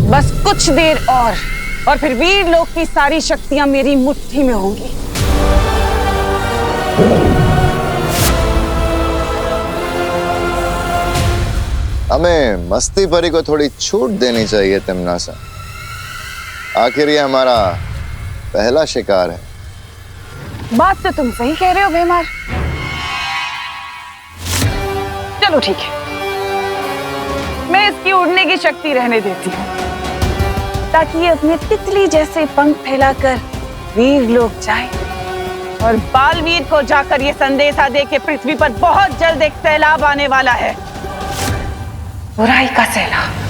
बस कुछ देर और फिर वीर लोक की सारी शक्तियां मेरी मुट्ठी में होंगी। हमें मस्ती परी को थोड़ी छूट देनी चाहिए तिम्नासा। आखिर ये हमारा पहला शिकार है। बात तो तुम सही कह रहे हो भैमार। चलो ठीक है, मैं इसकी उड़ने की शक्ति रहने देती हूँ ताकि ये अपने तितली जैसे पंख फैलाकर वीर लोक जाए और बालवीर को जाकर ये संदेशा दे कि पृथ्वी पर बहुत जल्द एक सैलाब आने वाला है, बुराई का सैलाब।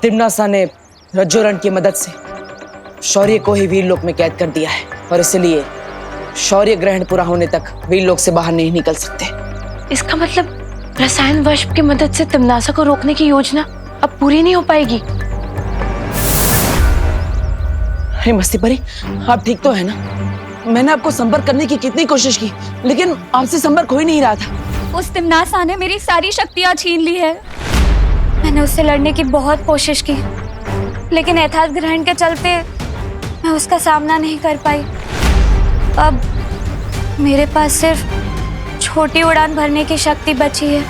तिम्नासा ने रज्जुरण की मदद से शौर्य को ही वीरलोक में कैद कर दिया है और इसलिए शौर्य ग्रहण पूरा होने तक वीरलोक से बाहर नहीं निकल सकते। इसका मतलब रसायन वश की मदद से तिम्नासा को रोकने की योजना अब पूरी नहीं हो पाएगी। अरे मस्ती परी, आप ठीक तो है ना? मैंने आपको संपर्क करने की कितनी कोशिश की लेकिन आपसे संपर्क हो ही नहीं रहा था। उस तिम्नासा ने मेरी सारी शक्तियां छीन ली है। मैंने उससे लड़ने की बहुत कोशिश की लेकिन यथार्थ ग्रहण के चलते मैं उसका सामना नहीं कर पाई। अब मेरे पास सिर्फ छोटी उड़ान भरने की शक्ति बची है।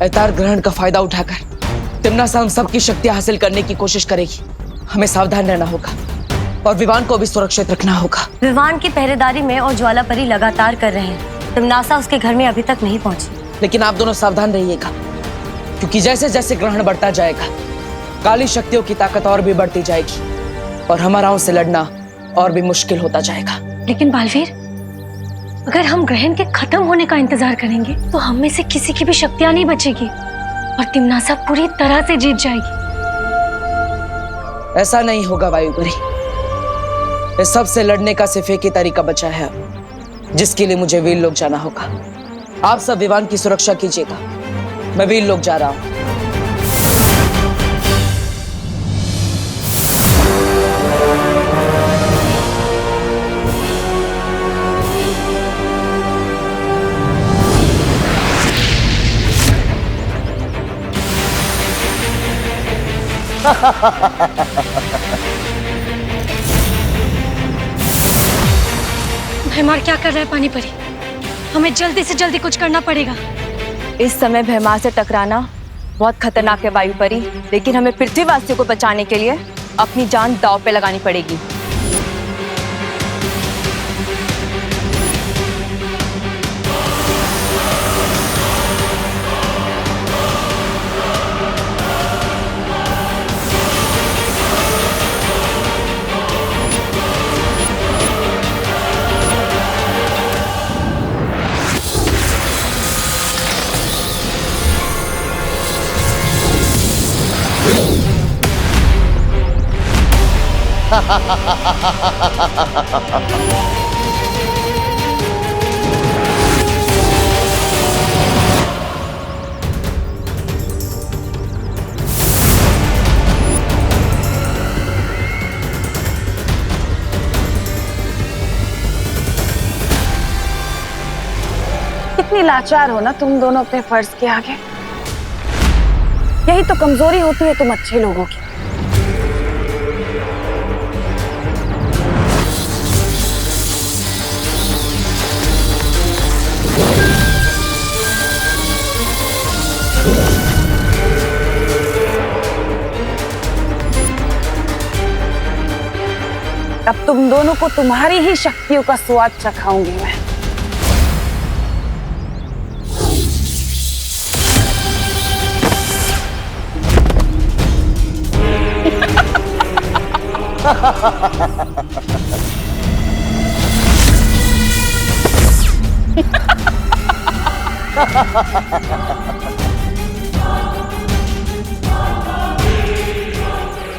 यथार्थ ग्रहण का फायदा उठाकर तिम्नासा हम सबकी शक्तियां हासिल करने की कोशिश करेगी। हमें सावधान रहना होगा और विवान को भी सुरक्षित रखना होगा। विवान की पहरेदारी में और ज्वाला परी लगातार कर रहे हैं। तिम्नासा उसके घर में अभी तक नहीं पहुंची। लेकिन आप दोनों सावधान रहिएगा क्योंकि जैसे जैसे ग्रहण बढ़ता जाएगा काली शक्तियों की ताकत और भी बढ़ती जाएगी और हमारा उनसे लड़ना और भी मुश्किल होता जाएगा। लेकिन बालवीर, अगर हम ग्रहण के खत्म होने का इंतजार करेंगे तो हम में से किसी की भी शक्तियां नहीं बचेगी और तिम्नासा पूरी तरह से जीत जाएगी। ऐसा नहीं होगा वायुपरी। इस सब से लड़ने का सिर्फ एक ही तरीका बचा है जिसके लिए मुझे वीरलोक जाना होगा। आप सब विवान की सुरक्षा कीजिएगा, मैं वीरलोक जा रहा हूं। भैमार क्या कर रहा है पानी परी? हमें जल्दी से जल्दी कुछ करना पड़ेगा। इस समय भैमार से टकराना बहुत खतरनाक है वायु परी, लेकिन हमें पृथ्वीवासियों को बचाने के लिए अपनी जान दांव पे लगानी पड़ेगी। कितनी लाचार हो ना तुम दोनों अपने फर्ज के आगे। यही तो कमजोरी होती है तुम अच्छे लोगों की। अब तुम दोनों को तुम्हारी ही शक्तियों का स्वाद चखाऊंगी मैं।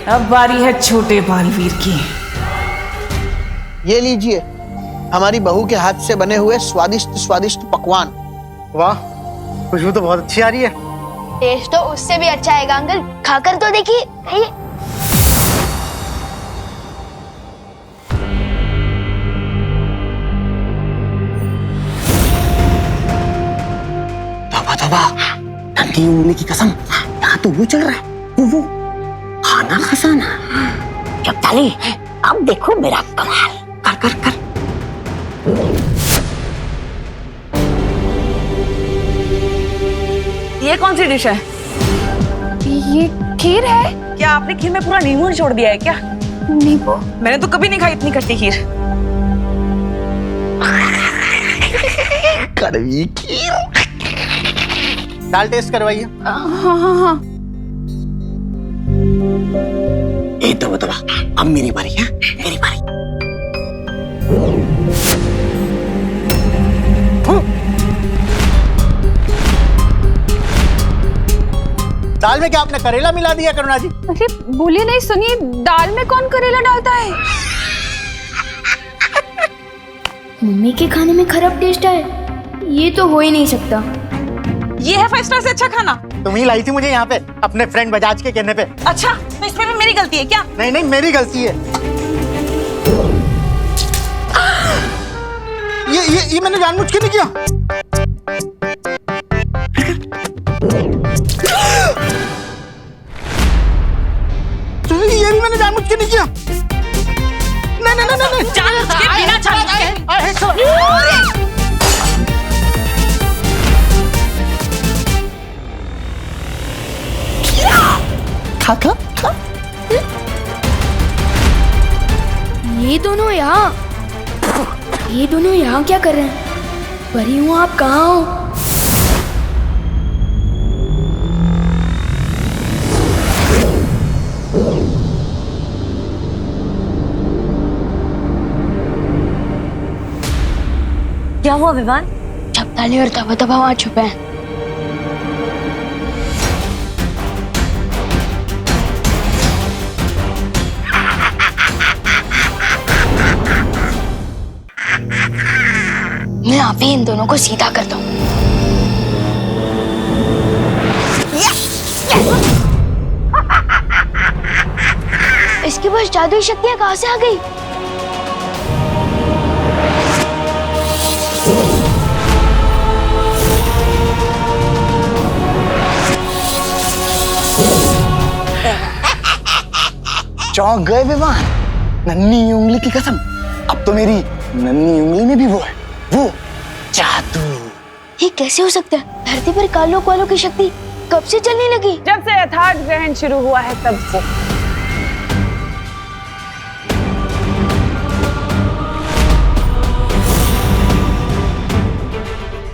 अब बारी है छोटे बालवीर की। ये लीजिए हमारी बहू के हाथ से बने हुए स्वादिष्ट स्वादिष्ट पकवान। वाह, खुशबू तो बहुत अच्छी आ रही है। टेस्ट तो उससे भी अच्छा आएगा अंकल, खाकर तो देखिए। खाइए। तोबा तोबा, नन्ही उंगली की कसम, यहाँ तो वो चल रहा है, वो खाना खजाना। चपताली, अब देखो मेरा कमाल। कर कर कर। ये कौन सी डिश है? ये खीर है। क्या आपने खीर में पूरा नींबू छोड़ दिया है क्या? नींबू? मैंने तो कभी नहीं खाई इतनी खट्टी खीर। कड़वी खीर। दाल टेस्ट करवाइए। हाँ हाँ हाँ। ए तोबा तोबा, अब मेरी बारी है, मेरी बारी। दाल में क्या आपने करेला मिला दिया करुणा जी? अरे बोलिए नहीं, सुनिए, दाल में कौन करेला डालता है? मम्मी के खाने में खराब टेस्ट है, ये तो हो ही नहीं सकता। ये है 5 स्टार से अच्छा खाना? तुम ही लाई थी मुझे यहाँ पे अपने फ्रेंड बजाज के कहने पे। अच्छा, तो इसमें भी मेरी गलती है क्या? नहीं नहीं, मेरी गलती है। ये मैंने जानबूझ के नहीं किया। ये भी मैंने जानबूझ के नहीं किया। नहीं नहीं नहीं नहीं, जानबूझ के, बिना जानबूझ के। खा खा खा। ये दोनों यहाँ क्या कर रहे हैं? परी हूँ, आप कहाँ हो? क्या हुआ विवान? चपताली और तबा तबा वहाँ छुपे हैं। मैं अभी इन दोनों को सीधा करता हूँ। इसके पास जादुई शक्तियाँ कहाँ से आ गई? चौंक गए विवान? नन्ही उंगली की कसम, अब तो मेरी नन्ही उंगली में भी वो है, वो जादू। ये कैसे हो सकता है? धरती पर कालोक वालों की शक्ति कब से चलने लगी? जब से यथार्थ ग्रहण शुरू हुआ है तब से।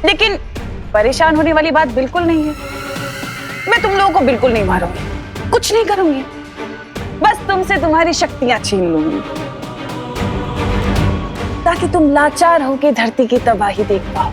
लेकिन परेशान होने वाली बात बिल्कुल नहीं है। मैं तुम लोगों को बिल्कुल नहीं मारूंगी, कुछ नहीं करूंगी, बस तुमसे तुम्हारी शक्तियां छीन लूंगी ताकि तुम लाचार होकर धरती की तबाही देख पाओ।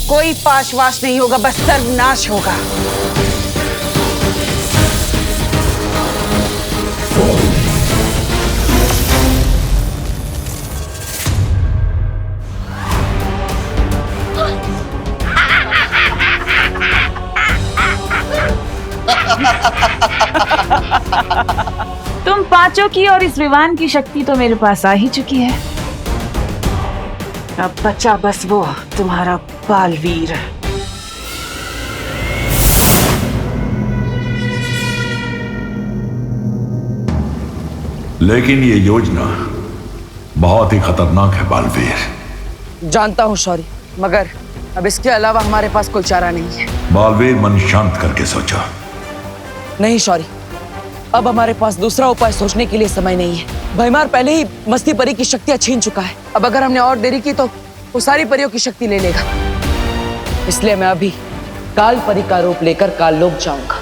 कोई पाशवाश नहीं होगा, बस सर्वनाश होगा। तुम पांचों की और इस विवान की शक्ति तो मेरे पास आ ही चुकी है। अब बचा बस वो तुम्हारा बालवीर। लेकिन ये योजना बहुत ही खतरनाक है बालवीर। जानता हूँ शौर्य, मगर अब इसके अलावा हमारे पास कोई चारा नहीं है। बालवीर, मन शांत करके सोचो। नहीं शौर्य, अब हमारे पास दूसरा उपाय सोचने के लिए समय नहीं है। भैमार पहले ही मस्ती परी की शक्तियां छीन चुका है। अब अगर हमने और देरी की तो वो सारी परियों की शक्ति ले लेगा। इसलिए मैं अभी काल परी का रूप लेकर काल लोक जाऊंगा।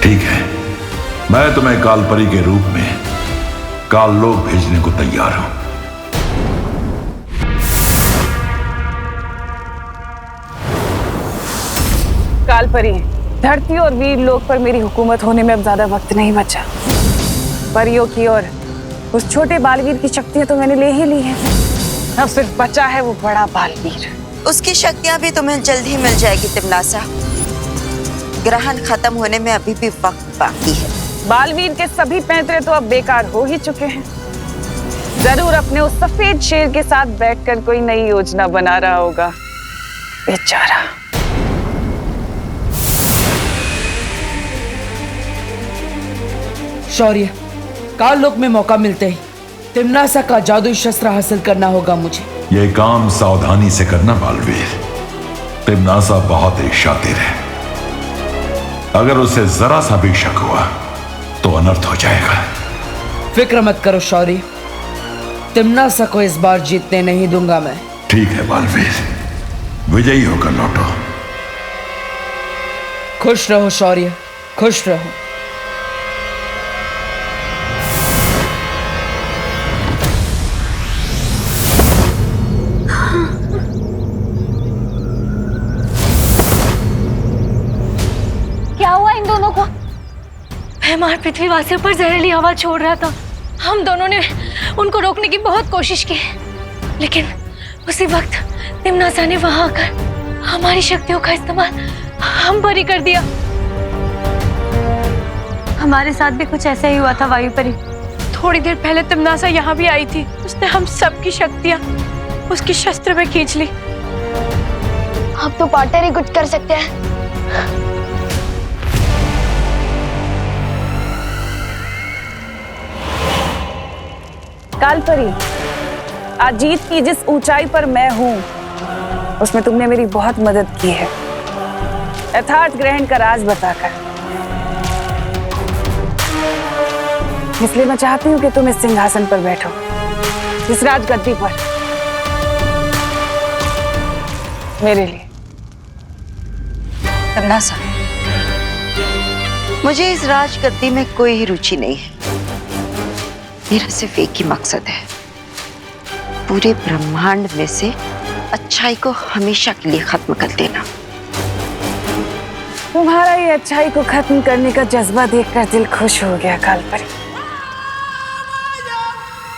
ठीक है, मैं तुम्हें कालपरी के रूप में काल लोक भेजने को तैयार हूं। कालपरी, धरती और वीर लोक पर मेरी हुकूमत होने में अब ज्यादा वक्त नहीं बचा। परियों की और उस छोटे बालवीर की शक्तियां तो मैंने ले ही ली हैं। अब सिर्फ बचा है वो बड़ा बालवीर। उसकी शक्तियां भी तुम्हें जल्द ही मिल जाएगी तिमनासा। ग्रहण खत्म होने में अभी भी वक्त बाकी है। बालवीर के सभी पैंतरे तो अब बेकार हो ही चुके हैं। जरूर अपने उस सफेद शेर के साथ बैठकर कोई नई योजना बना रहा होगा बेचारा। शौर्य, काल लोक में मौका मिलते ही तिमनासा का जादुई शस्त्र हासिल करना होगा मुझे। यह काम सावधानी से करना बालवीर। तिमनासा बहुत ही शातिर है। अगर उसे जरा सा भी शक हुआ तो अनर्थ हो जाएगा। फिक्र मत करो शौर्य, तिमनासा को इस बार जीतने नहीं दूंगा मैं। ठीक है बालवीर, विजयी होकर लौटो। खुश रहो शौर्य, खुश रहो। क्या हुआ इन दोनों को? भैमार पृथ्वीवासियों पर जहरीली हवा छोड़ रहा था। हम दोनों ने उनको रोकने की बहुत कोशिश की, लेकिन उसी वक्त तिमनासा ने वहां आकर हमारी शक्तियों का इस्तेमाल हम पर ही कर दिया। हमारे साथ भी कुछ ऐसा ही हुआ था वायु परी। थोड़ी देर पहले तिमनासा यहाँ भी आई थी। उसने हम सबकी शक्तियाँ उसकी शस्त्र में खींच ली। आप तो पार्टनर ही कुछ कर सकते हैं। कालपरी, आज जीत की जिस ऊंचाई पर मैं हूं उसमें तुमने मेरी बहुत मदद की है, यथार्थ ग्रहण का राज बताकर। इसलिए मैं चाहती हूं कि तुम इस सिंहासन पर बैठो, इस राजगद्दी पर, मेरे लिए। तिमनासा, मुझे इस राजगद्दी में कोई रुचि नहीं है। मेरा सिर्फ एक ही मकसद है, पूरे ब्रह्मांड में से अच्छाई को हमेशा के लिए खत्म कर देना। तुम्हारा ये अच्छाई को खत्म करने का जज्बा देखकर दिल खुश हो गया कालपरी।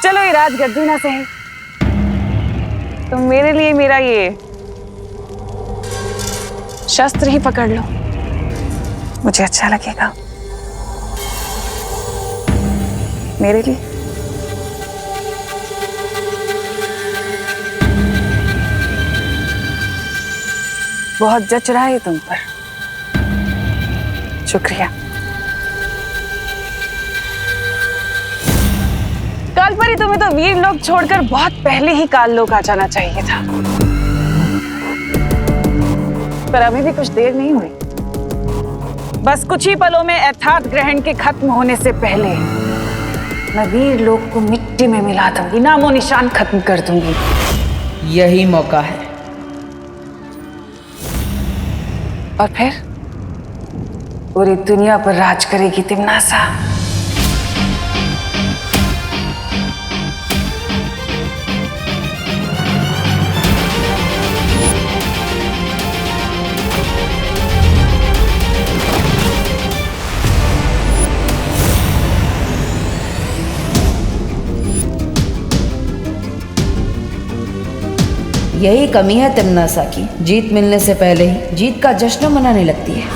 चलो ये राजगद्दी ना सही, तुम मेरे लिए मेरा ये शस्त्र ही पकड़ लो, मुझे अच्छा लगेगा। मेरे लिए बहुत जच रहा है तुम पर, शुक्रिया। कालपरी, तुम्हें तो वीर लोक छोड़कर बहुत पहले ही काल लोक आ जाना चाहिए था, पर अभी भी कुछ देर नहीं हुई। बस कुछ ही पलों में यथार्थ ग्रहण के खत्म होने से पहले मैं वीर लोक को मिट्टी में मिला दूंगी, नामो निशान खत्म कर दूंगी। यही मौका है। और फिर पूरी दुनिया पर राज करेगी तिमनासा। यही कमी है तिमनासा की, जीत मिलने से पहले ही जीत का जश्न मनाने लगती है।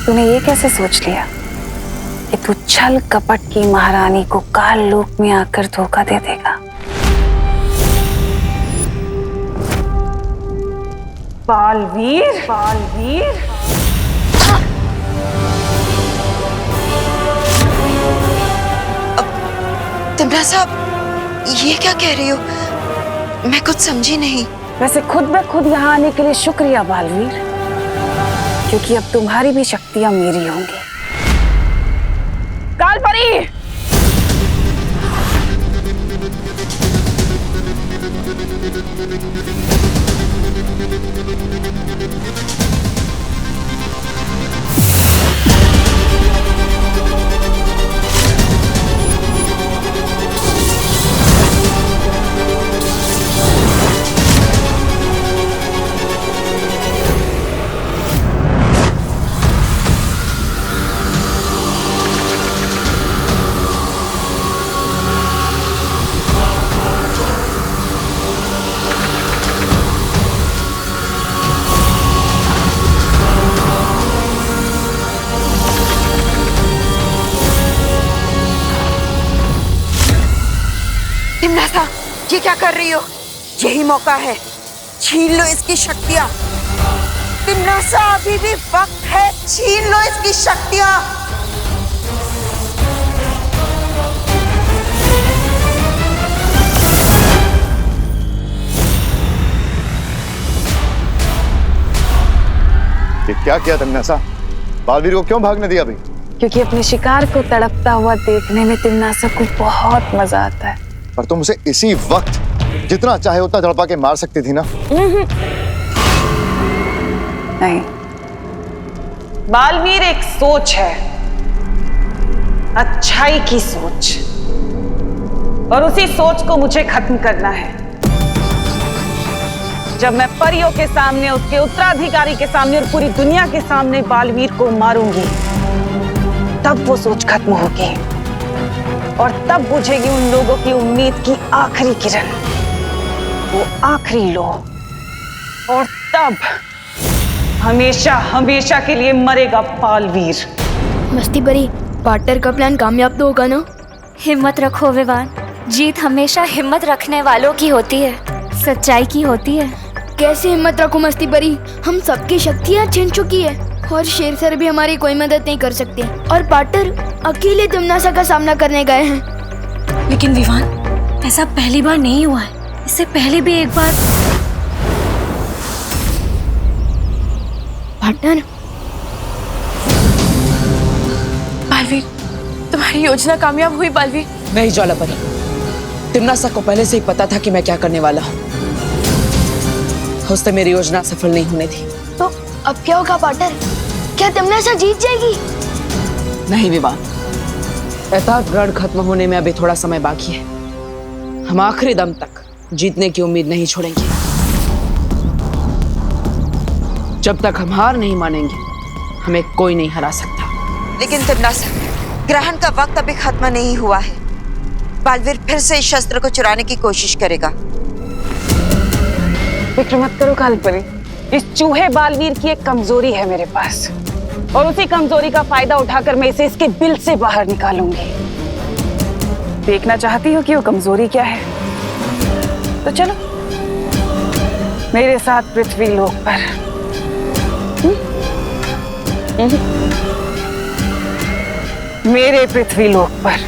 तूने ये कैसे सोच लिया कि तू छल कपट की महारानी को काल लोक में आकर धोखा दे देगा? बालवीर, बालवीर, तिमनासा, ये क्या कह रही हो? मैं कुछ समझी नहीं। वैसे खुद ब खुद यहाँ आने के लिए शुक्रिया बालवीर। क्योंकि अब तुम्हारी भी शक्तियां मेरी होंगी। कालपरी, तिमनासा, ये क्या कर रही हो? यही मौका है, छीन लो इसकी शक्तियां। तिमनासा, अभी भी वक्त है, छीन लो इसकी शक्तियां। ये क्या किया तिमनासा? बालवीर को क्यों भागने दिया अभी? क्योंकि अपने शिकार को तड़पता हुआ देखने में तिमनासा को बहुत मजा आता है। पर तुम उसे इसी वक्त जितना चाहे उतना तड़पा के मार सकती थी ना? नहीं, बालवीर एक सोच है, अच्छाई की सोच, और उसी सोच को मुझे खत्म करना है। जब मैं परियों के सामने, उसके उत्तराधिकारी के सामने और पूरी दुनिया के सामने बालवीर को मारूंगी, तब वो सोच खत्म होगी और तब बुझेगी उन लोगों की उम्मीद की आखिरी किरण, वो आखिरी लो, और तब हमेशा हमेशा के लिए मरेगा बालवीर। मस्ती परी, पार्टनर का प्लान कामयाब तो होगा ना? हिम्मत रखो विवान, जीत हमेशा हिम्मत रखने वालों की होती है, सच्चाई की होती है। कैसे हिम्मत रखो मस्ती परी, हम सबकी शक्तियाँ छीन चुकी है और शेर सर भी हमारी कोई मदद नहीं कर सकते, और पार्टनर अकेले तिमनासा का सामना करने गए हैं। लेकिन विवान, ऐसा पहली बार नहीं हुआ है, इससे पहले भी एक बार। पार्टनर, बालवीर, तुम्हारी योजना कामयाब हुई बालवीर। नहीं ज्वालापरी, तिमनासा को पहले से ही पता था कि मैं क्या करने वाला हूँ। उससे मेरी योजना सफल नहीं होने दी। तो अब क्या होगा पार्टनर? क्या तिमनासा जीत जाएगी? नहीं विवान, एताज ग्रहण खत्म होने में अभी थोड़ा समय बाकी है। हम आखिरी दम तक जीतने की उम्मीद नहीं छोड़ेंगे। जब तक हम हार नहीं मानेंगे, हमें कोई नहीं हरा सकता। लेकिन तिमनासा, ग्रहण का वक्त अभी खत्म नहीं हुआ है। बालवीर फिर से इस शस्त्र को चुराने की कोशिश करेगा। फिक्र मत करो कालपरी, इस चूहे बालवीर की एक कमजोरी है मेरे पास, और उसी कमजोरी का फायदा उठाकर मैं इसे इसके बिल से बाहर निकालूंगी। देखना चाहती हो कि वो कमजोरी क्या है? तो चलो मेरे साथ पृथ्वी लोक पर। मेरे पृथ्वी लोक पर।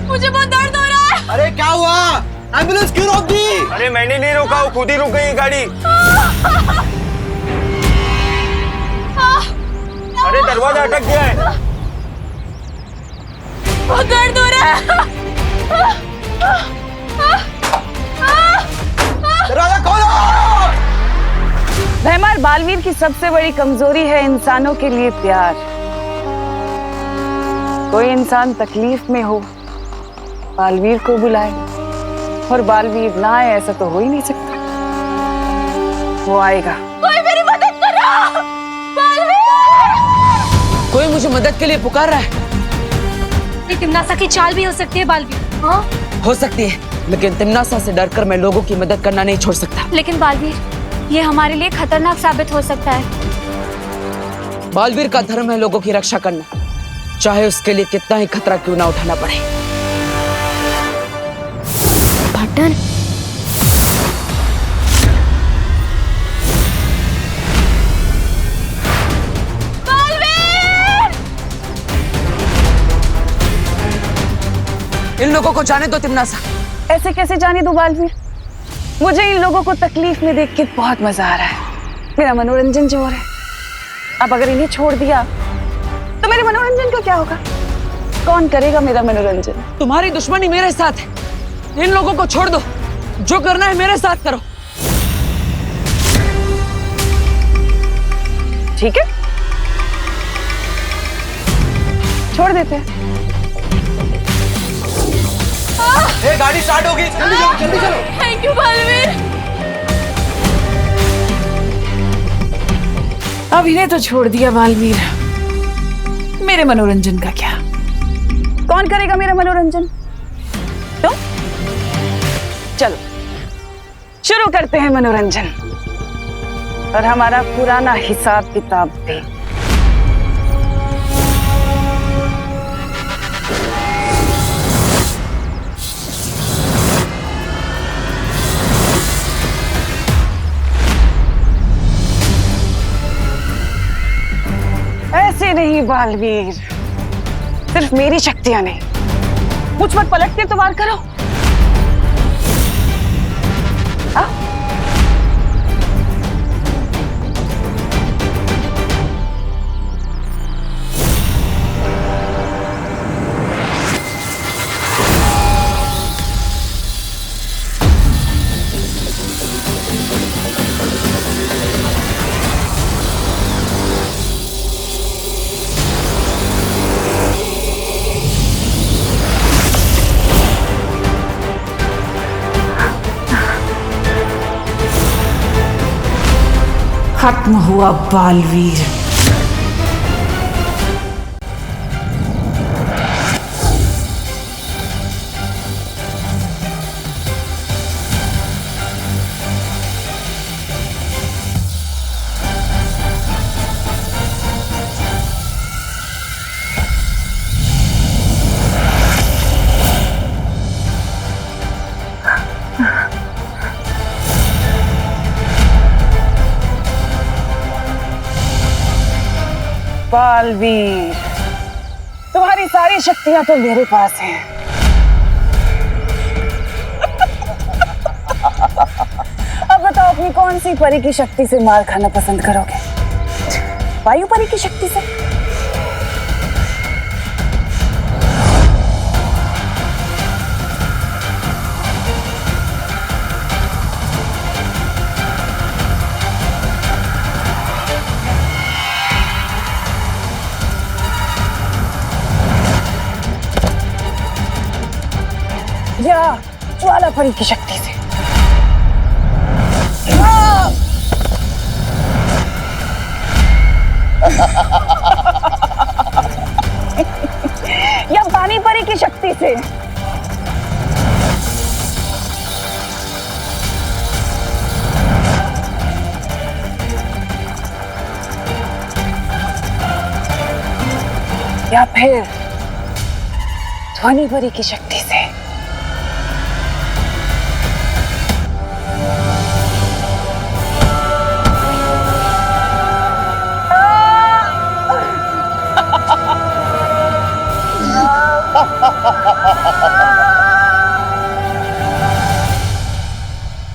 मुझे बहुत दर्द हो रहा है। अरे क्या हुआ? एम्बुलेंस क्यों रोक दी? अरे मैंने नहीं रोका, वो खुद ही रुक गई गाड़ी। अरे दरवाजा अटक गया है। बहुत दर्द हो रहा है। दरवाजा खोलो! भैमार, बालवीर की सबसे बड़ी कमजोरी है इंसानों के लिए प्यार। कोई इंसान तकलीफ में हो, बालवीर को बुलाए, और बालवीर ना आए ऐसा तो हो ही नहीं सकता। वो आएगा। कोई मेरी मदद करो! बालवीर! कोई मुझे मदद के लिए पुकार रहा है। ये तिमनासा की चाल भी हो सकती है बालवीर। हाँ, हो सकती है, लेकिन तिमनासा से डरकर मैं लोगों की मदद करना नहीं छोड़ सकता। लेकिन बालवीर, ये हमारे लिए खतरनाक साबित हो सकता है। बालवीर का धर्म है लोगों की रक्षा करना, चाहे उसके लिए कितना ही खतरा क्यों ना उठाना पड़े। पार्टनर। इन लोगों को जाने दो तिमनासा। ऐसे कैसे जाने दो बालवीर? मुझे इन लोगों को तकलीफ में देख के बहुत मजा आ रहा है। मेरा मनोरंजन जो हो रहा है। अब अगर इन्हें छोड़ दिया तो मेरे मनोरंजन का क्या होगा? कौन करेगा मेरा मनोरंजन? तुम्हारी दुश्मनी मेरे साथ है। इन लोगों को छोड़ दो, जो करना है मेरे साथ करो। ठीक है, छोड़ देते हैं। ये गाड़ी स्टार्ट होगी, जल्दी चलो, जल्दी चलो। Thank you Baalveer. अब इन्हें तो छोड़ दिया बालवीर, मेरे मनोरंजन का क्या? कौन करेगा मेरा मनोरंजन? तुम? चलो शुरू करते हैं मनोरंजन, और हमारा पुराना हिसाब किताब भी। ऐसे नहीं बालवीर, सिर्फ मेरी शक्तियां नहीं, मुझ पर पलट के तो वार करो। हाँ? खत्म हुआ बालवीर। बालवीर, तुम्हारी सारी शक्तियां तो मेरे पास हैं। अब बताओ अपनी कौन सी परी की शक्ति से मार खाना पसंद करोगे? वायु परी की शक्ति से? या ज्वाला परी की शक्ति से? या पानी परी की शक्ति से? या फिर ध्वनि परी की शक्ति से?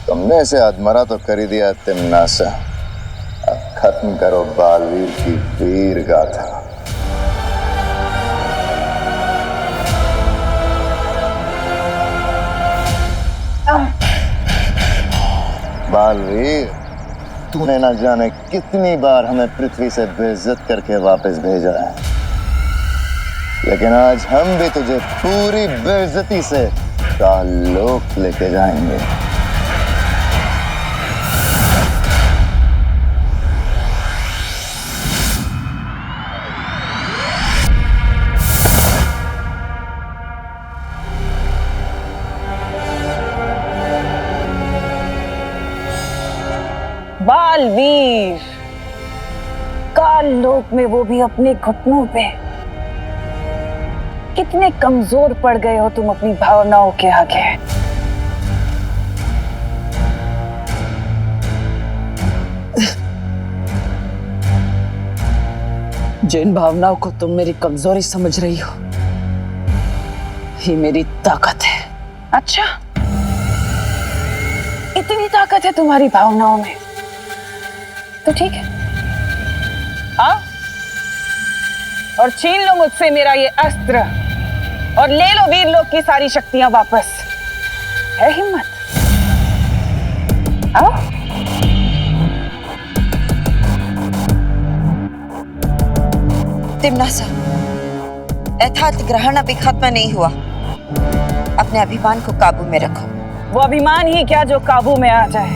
तुमने इसे अधमरा तो कर ही दिया तिमनासा। अब खत्म करो बालवीर की वीर गाथा। बालवीर, तूने ना जाने कितनी बार हमें पृथ्वी से बेइज्जत करके वापस भेजा है, लेकिन आज हम भी तुझे पूरी बेइज्जती से कालोक लेके जाएंगे। बालवीर, काल लोक में वो भी अपने घुटनों पे। कितने कमजोर पड़ गए हो तुम अपनी भावनाओं के आगे। जिन भावनाओं को तुम मेरी कमजोरी समझ रही हो, ये मेरी ताकत है। अच्छा, इतनी ताकत है तुम्हारी भावनाओं में, तो ठीक है, आओ और छीन लो मुझसे मेरा ये अस्त्र और ले लो वीर लोक की सारी शक्तियां वापस। है हिम्मत? आओ। तिम्नासा, यथार्थ ग्रहण अभी खत्म नहीं हुआ। अपने अभिमान को काबू में रखो। वो अभिमान ही क्या जो काबू में आ जाए।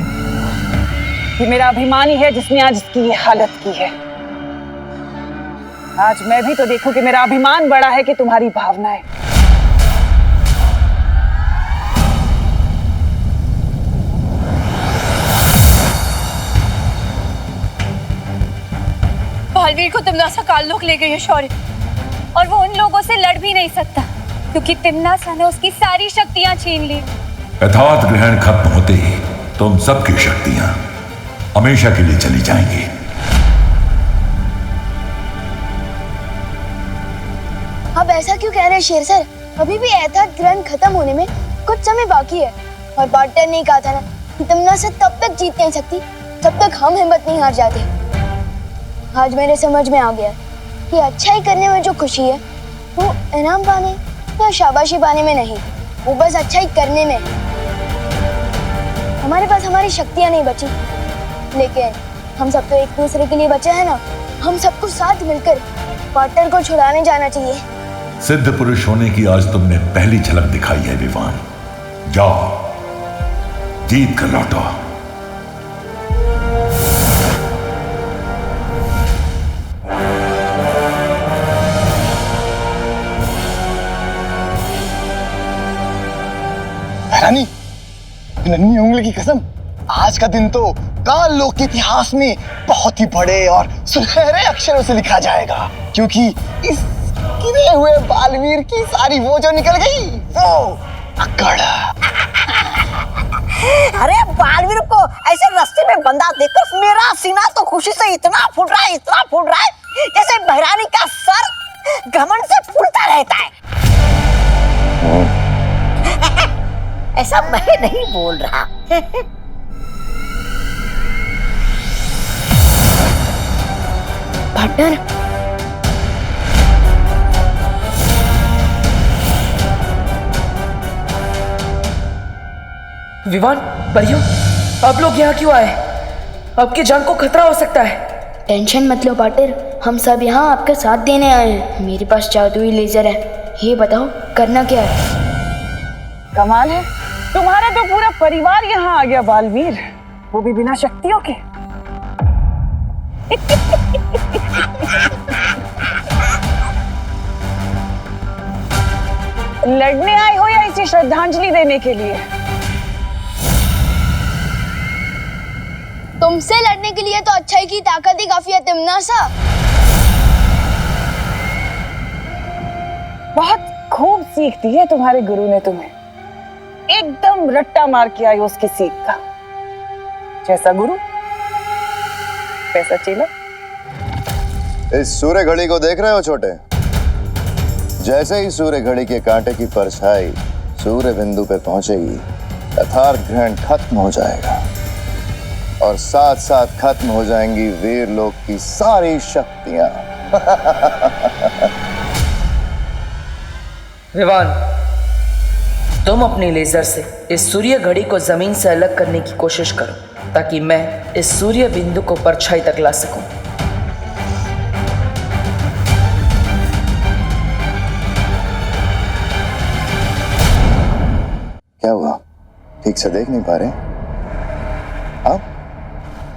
ये मेरा अभिमान ही है जिसने आज इसकी ये हालत की है। आज मैं भी तो देखूं कि मेरा अभिमान बड़ा है कि तुम्हारी भावनाएं। बालवीर को तिम्नासा काललोक ले गई है शौर्य, और वो उन लोगों से लड़ भी नहीं सकता क्योंकि तिम्नासा ने उसकी सारी शक्तियां छीन ली। यथार्थ ग्रहण खत्म होते ही तुम सबकी शक्तियां हमेशा के लिए चली जाएंगी। अब ऐसा क्यों कह रहे हैं शेर सर? अभी भी यथार्थ ग्रहण खत्म होने में कुछ समय बाकी है, और पार्टनर ने कहा था ना कि तिम्नासा तब तक जीत नहीं सकती जब तक हम हिम्मत नहीं हार जाते। आज मेरे समझ में आ गया कि अच्छाई करने में जो खुशी है वो इनाम पाने या शाबाशी पाने में नहीं, वो बस अच्छाई करने में। हमारे पास हमारी शक्तियां नहीं बची, लेकिन हम सब तो एक दूसरे के लिए बचे हैं ना। हम सबको साथ मिलकर पार्टनर को छुड़ाने जाना चाहिए। सिद्ध पुरुष होने की आज तुमने पहली झलक दिखाई है विवान। जाओ, जीत कर लौटो। रानी, नन्ही उंगली की कसम, आज का दिन तो काल लोक के इतिहास में बहुत ही बड़े और सुनहरे अक्षरों से लिखा जाएगा, क्योंकि इस गिरे हुए बालवीर की सारी वो जो निकल गई वो अकड़। अरे बालवीर को ऐसे रास्ते में बंधा देखकर मेरा सीना तो खुशी से इतना फूट रहा है जैसे बहरानी का सर घमंड से फूलता रहता है। ऐसा मैं नहीं बोल रहा। पार्टनर, विवान, परियो, आप लोग यहाँ क्यों आए? आपकी जान को खतरा हो सकता है। टेंशन मत लो पार्टनर, हम सब यहाँ आपका साथ देने आए हैं। मेरे पास जादुई लेजर है, ये बताओ करना क्या है? कमाल है, तुम्हारा तो पूरा परिवार यहाँ आ गया बालवीर, वो भी बिना शक्तियों के। लड़ने आए हो या इसे श्रद्धांजलि देने के लिए? तुमसे लड़ने के लिए तो अच्छाई की ताकत ही काफी है तिम्नासा। बहुत खूब सीख दी है तुम्हारे गुरु ने तुम्हें, एकदम रट्टा मार के आई उसकी सीख का। जैसा गुरु वैसा चेला। इस सूर्य घड़ी को देख रहे हो छोटे? जैसे ही सूर्य घड़ी के कांटे की परछाई सूर्य बिंदु पे पहुंचेगी, यथार्थ ग्रहण खत्म हो जाएगा और साथ साथ खत्म हो जाएंगी वीर लोक की सारी शक्तियां। विवान, तुम अपने लेजर से इस सूर्य घड़ी को जमीन से अलग करने की कोशिश करो ताकि मैं इस सूर्य बिंदु को परछाई तक ला सकूं। क्या हुआ? ठीक से देख नहीं पा रहे?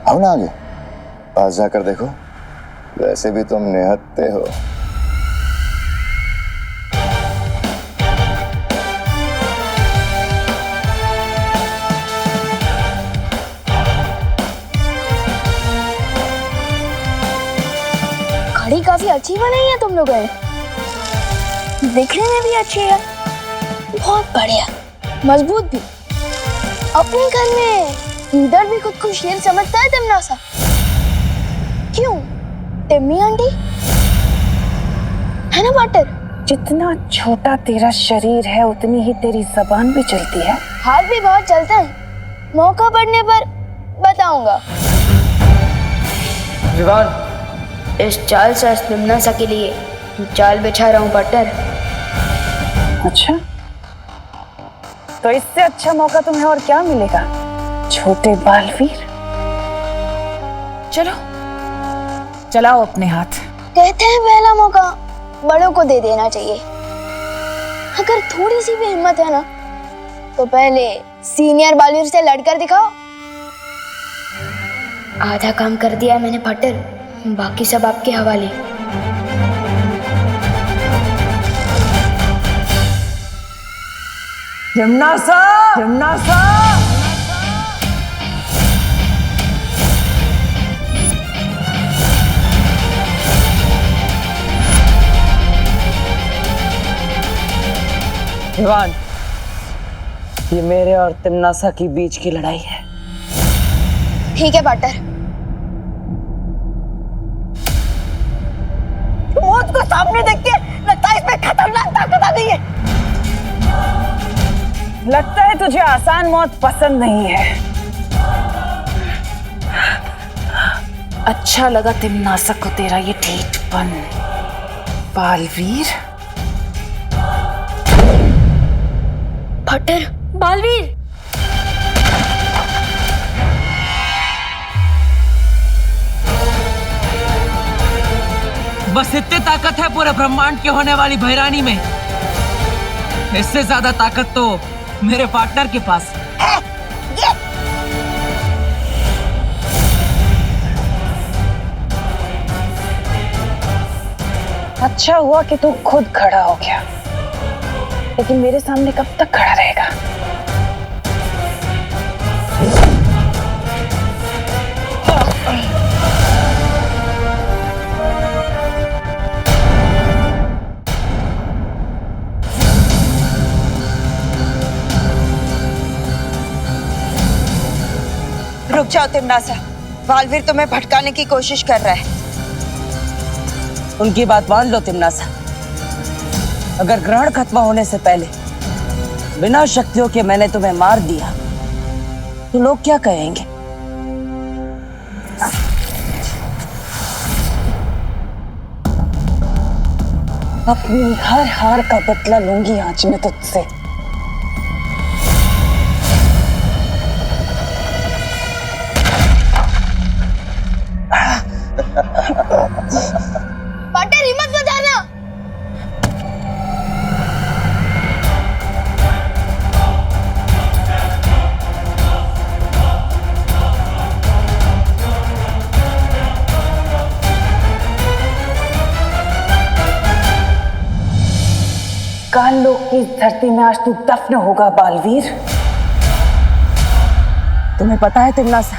आओ ना आगे, पास जाकर देखो। वैसे भी तुम निहत्थे हो। घड़ी काफी अच्छी बनाई है तुम लोगों ने, दिखने में भी अच्छी है, बहुत बढ़िया, मजबूत भी। अपने घर में इधर भी खुद को शेर समझता है तिम्नासा। क्यों तिम्मी आंटी? है ना पार्टनर? जितना छोटा तेरा शरीर है उतनी ही तेरी जबान भी चलती है। हाथ भी बहुत चलता है, मौका पड़ने पर बताऊंगा। विवान, इस चाल से तिमनासा के लिए जाल बिछा रहा हूँ पार्टनर। अच्छा, तो इससे अच्छा मौका तुम्हें और क्या मिलेगा छोटे बालवीर? चलो चलाओ अपने हाथ। कहते हैं पहला मौका बड़ों को दे देना चाहिए। अगर थोड़ी सी भी हिम्मत है ना तो पहले सीनियर बालवीर से लड़कर दिखाओ। आधा काम कर दिया मैंने पार्टनर, बाकी सब आपके हवाले। तिमनासा, तिमनासा। विवान, ये मेरे और तिमनासा के बीच की लड़ाई है। ठीक है पार्टनर। मौत को सामने देख के लगता है इसमें खतरनाक ताकत आ गई है। लगता है तुझे आसान मौत पसंद नहीं है। अच्छा लगा तिमनासा को तेरा ये ढीठपन बालवीर। पार्टनर, बालवीर। बस इतनी ताकत है पूरे ब्रह्मांड के होने वाली भैरानी में। इससे ज्यादा ताकत तो मेरे पार्टनर के पास है। अच्छा हुआ कि तू खुद खड़ा हो गया, लेकिन मेरे सामने कब तक खड़ा रहेगा? रुक जाओ तिमनासा, बालवीर तुम्हें भटकाने की कोशिश कर रहा है। उनकी बात मान लो तिमनासा। अगर ग्रहण खत्म होने से पहले बिना शक्तियों के मैंने तुम्हें मार दिया तो लोग क्या कहेंगे? अपनी हर हार का बदला लूंगी आज मैं तुझसे। पार्टनर हिम्मत मत हारना। काल लोक की इस धरती में आज तू दफन होगा बालवीर। तुम्हें पता है तिमनासा,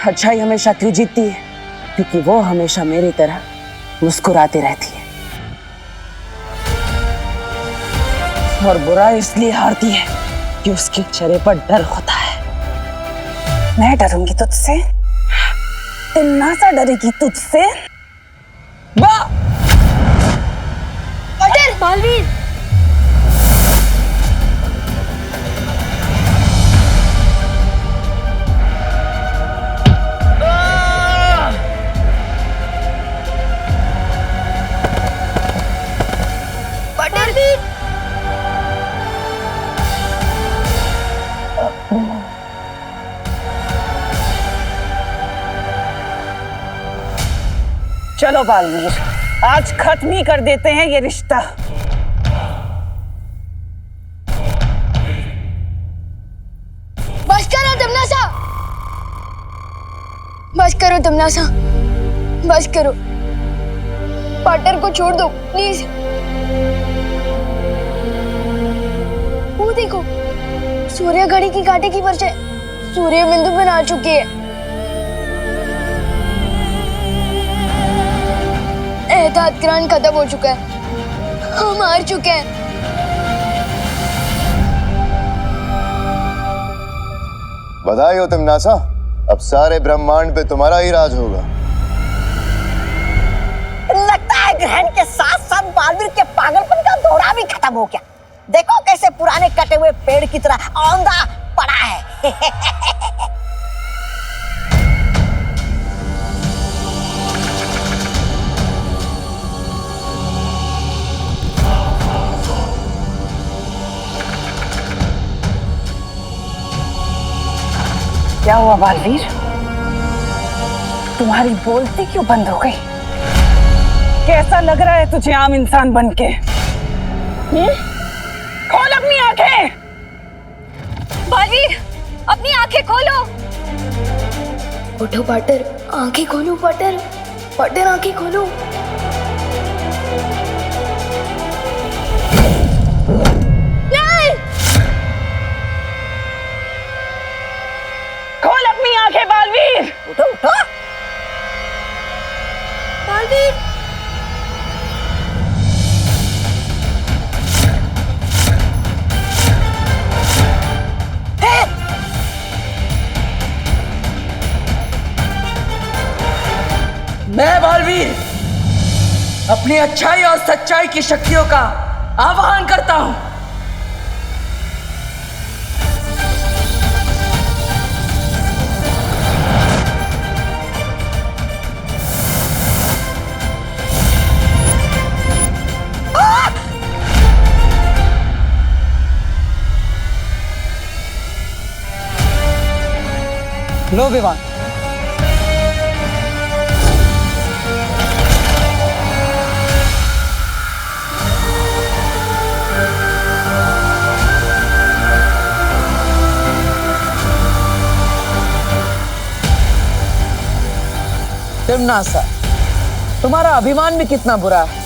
अच्छाई हमेशा क्यों जीतती है? क्योंकि वो हमेशा मेरी तरह मुस्कुराती रहती है, और बुराई इसलिए हारती है कि उसके चेहरे पर डर होता है। मैं डरूंगी तुझसे? तिमनासा डरेगी तुझसे? वाह! पार्टनर, बालवीर। चलो बालवीर, आज खत्म ही कर देते हैं ये रिश्ता। बस करो तिमनासा, बस करो तिमनासा, बस करो। पार्टनर को छोड़ दो प्लीज। वो देखो, सूर्य घड़ी की कांटे की परछाई सूर्य बिंदु पर आ चुकी है। एहतियात ग्रहण खत्म हो चुका है, हम हार चुके हैं। बधाई हो तिमनासा, अब सारे ब्रह्मांड पे तुम्हारा ही राज होगा। लगता है ग्रहण के साथ साथ बालवीर के पागलपन का दौरा भी खत्म हो गया। देखो कैसे पुराने कटे हुए पेड़ की तरह औंधा पड़ा है। क्या हुआ बालवीर? तुम्हारी बोलती क्यों बंद हो गई? कैसा लग रहा है तुझे आम इंसान बनके? खोल अपनी आंखें। बालवीर, अपनी आंखें खोलो। उठो पाटर, आंखें खोलो पाटर, पाटर आंखें खोलो। खोल अपनी आंखें बालवीर। उठो उठो। बालवीर, मैं बालवीर अपनी अच्छाई और सच्चाई की शक्तियों का आह्वान करता हूं। लो विवान। तिम्नासा, तुम्हारा अभिमान भी कितना बुरा है।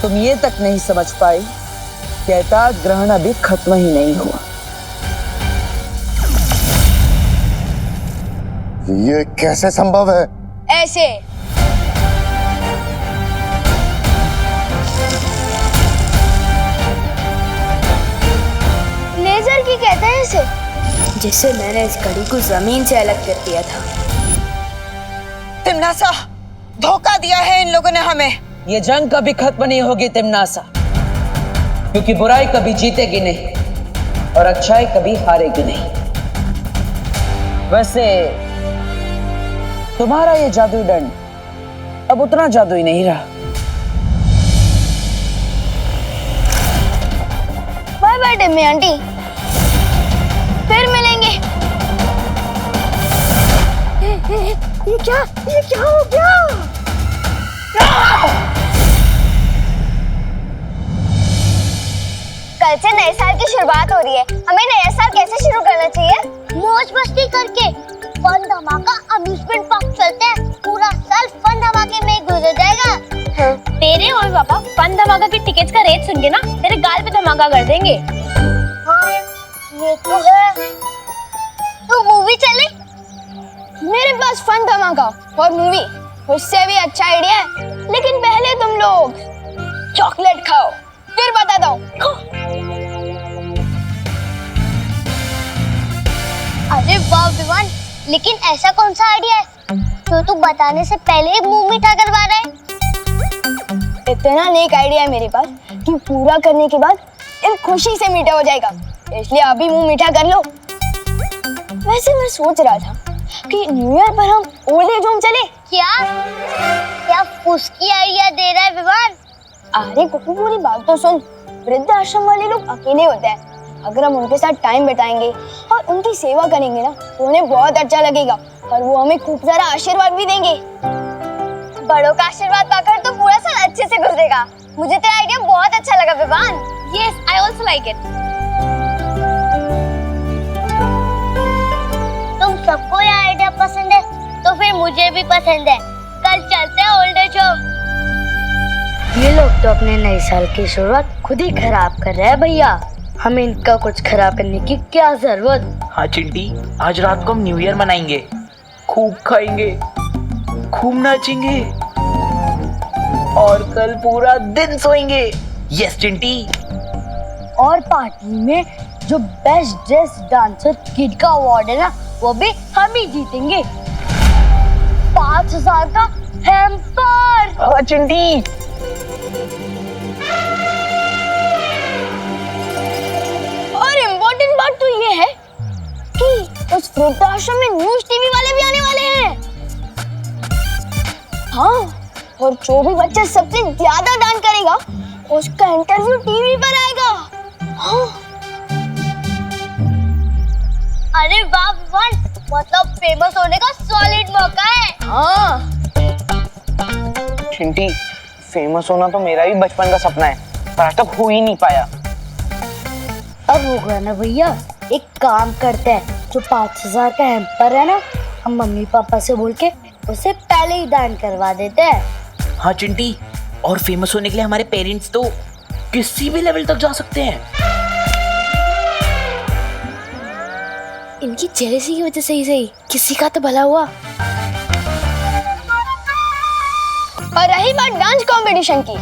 तुम ये तक नहीं समझ पाई कि एताज ग्रहण अभी खत्म ही नहीं हुआ। ये कैसे संभव है? ऐसे। लेजर की कहते हैं इसे, जिससे मैंने इस घड़ी को जमीन से अलग कर दिया था। तिम्नासा, धोखा दिया है इन लोगों ने हमें। ये जंग कभी खत्म नहीं होगी तिम्नासा, क्योंकि बुराई कभी जीतेगी नहीं और अच्छाई कभी हारेगी नहीं। वैसे तुम्हारा ये जादुई दंड अब उतना जादुई नहीं रहा। बाय बाय टिम्मी आंटी, फिर मिलेंगे। ये क्या हो गया? कल से नए साल की शुरुआत हो रही है, हमें नया साल कैसे शुरू करना चाहिए? मौज मस्ती करके। फन धमाका अम्यूजमेंट पार्क चलते हैं, पूरा साल फन धमाके में गुजर जाएगा। हाँ। तेरे और पापा फन धमाका की टिकट्स का रेट सुन के ना तेरे गाल पे धमाका कर देंगे। हाँ, ये तो है। तो मूवी चले? मेरे पास फन धमाका और मूवी, उससे भी अच्छा आइडिया है। लेकिन पहले तुम लोग चॉकलेट खाओ, फिर बताता हूँ। अरे वाह विवान, लेकिन ऐसा कौन सा आइडिया है जो तू बताने से पहले ही मुंह मीठा करवा रहा है? इतना नेक आइडिया है मेरे पास कि पूरा करने के बाद इन खुशी से मीठा हो जाएगा, इसलिए अभी मुंह मीठा कर लो। वैसे मैं सोच रहा था कि न्यू ईयर पर हम ओल्ड एज होम चले। क्या उसकी आइडिया दे रहा है विवान? अरे कुकू, पूरी बात तो सुन। वृद्ध आश्रम वाले लोग अकेले होते हैं, अगर हम उनके साथ टाइम बिताएंगे और उनकी सेवा करेंगे ना तो उन्हें बहुत अच्छा लगेगा और वो हमें खूब सारा आशीर्वाद भी देंगे। बड़ों का आशीर्वाद पाकर तो पूरा साल अच्छे से गुजरेगा। मुझे तेरा आइडिया बहुत अच्छा लगा Vivaan. Yes, I also like it. तुम सबको ये आइडिया पसंद है तो फिर मुझे भी पसंद है। कल चलते हैं ओल्ड एज होम। ये लोग तो अपने नए साल की शुरुआत खुद ही खराब कर रहे हैं भैया, हमें इनका कुछ खराब करने की क्या जरूरत। हाँ चिंटी, आज रात को हम न्यू ईयर मनाएंगे, खूब खाएंगे, खूब नाचेंगे और कल पूरा दिन सोएंगे। यस चिंटी। और पार्टी में जो बेस्ट ड्रेस डांसर किड का अवार्ड है ना, वो भी हम ही जीतेंगे। 5,000 का हैम्पर। चिंटी, और इम्पोर्टेंट बात तो ये है कि उस वृद्धाश्रम में न्यूज टीवी वाले भी आने वाले हैं। हाँ, और जो भी बच्चा सबसे ज्यादा दान करेगा उसका इंटरव्यू टीवी पर आएगा। हाँ। अरे वाह विवान, मतलब फेमस होने का सॉलिड मौका है। हाँ। चिंटी, फेमस होना तो मेरा भी बचपन का सपना है, पर आज तक हो ही नहीं पाया। अब होगा ना भैया, एक काम करते हैं, जो 5000 का हैम्पर है ना, हम मम्मी पापा से बोल के उसे पहले ही दान करवा देते हैं। हाँ चिंटी, और फेमस होने के लिए हमारे पेरेंट्स तो किसी भी लेवल तक जा सकते हैं। इनकी जेलसी की वजह से ही सही किसी का तो भला हुआ। और रही बात डांस कंपटीशन की,